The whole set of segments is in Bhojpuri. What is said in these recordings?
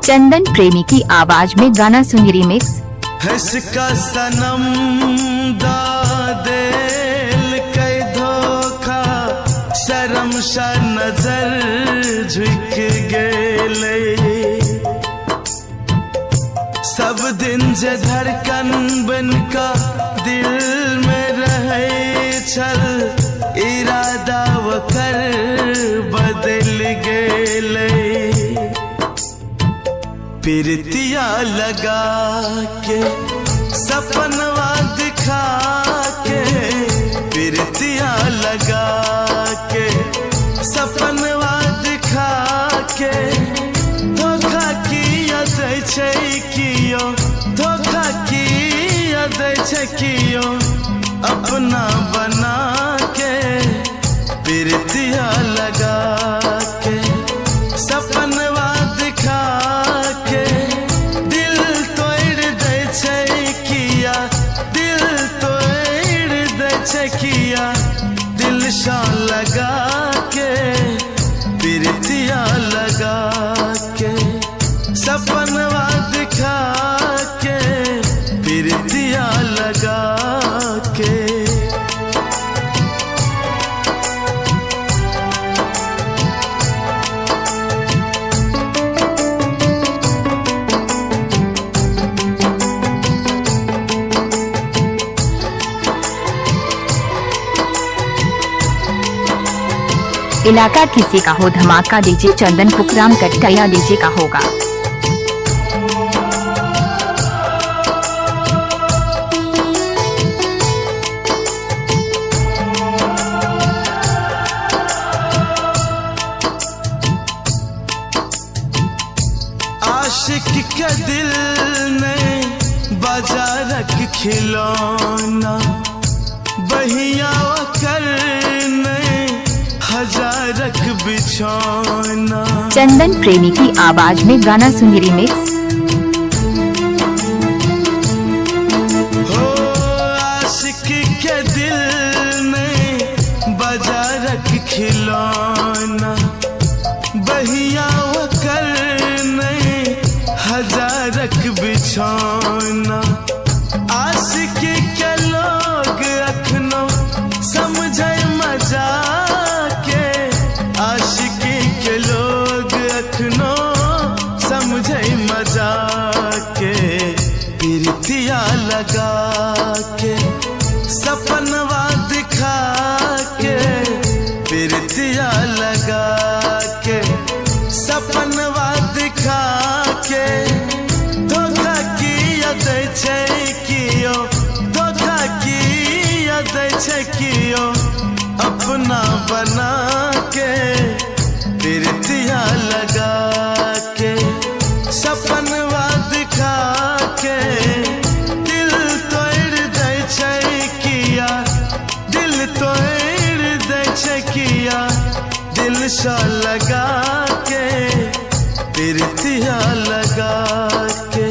चंदन प्रेमी की आवाज में गाना सुनी रिमिक्स। इसका सनम दा दिल कई धोखा शर्म शा नजर झुक गेले सब दिन जे धड़कन बन का दिल में रहे छल इरादा वकर बदल गेले प्रीतिया लगा के सपनवा दिखा के प्रीतिया लगा के सपनवा दिखा के धोखा किया दै छै कियो धोखा किया दै छै कियो अपना बना के प्रीतिया लगा के सपनवा दिखा के दिल तोड़ दै छै किया दिल तोड़ दै छै किया दिल शा लगा के प्रीतिया लगा के सपनवा दिखा के प्रीतिया लगा के इलाका किसी का हो धमाका डीजे चंदन पुकराम कटकैया डीजे का होगा। आशिक के दिल ने बाजारक खिलौना बहिया करने हजारक बिछौना। चंदन प्रेमी की आवाज में गाना सुनी रिमिक्स। हो आशिक के दिल ने बाजारक खिलौना बहिया करने हजारक बिछौना। आशिक के लोग अखनो समझे मजा के आशिक के लोग अखनो समझे मजा के प्रीतिया लगा के सपनवा दिखा के प्रीतिया लगा के सपनवा दिखा के धोखा किया दै छै कियो धोखा किया दै छै कियो अपना बना के प्रीतिया लगा के सपनवा दिखा के दिल तोड़ दै छै किया दिल तोड़ दै छै किया दिल शा लगा के प्रीतिया लगा के।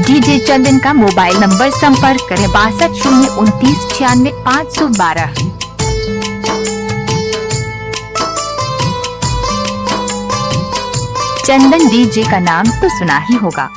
डीजे चंदन का मोबाइल नंबर संपर्क करें 62 029 96 512। चंदन डीजे का नाम तो सुना ही होगा।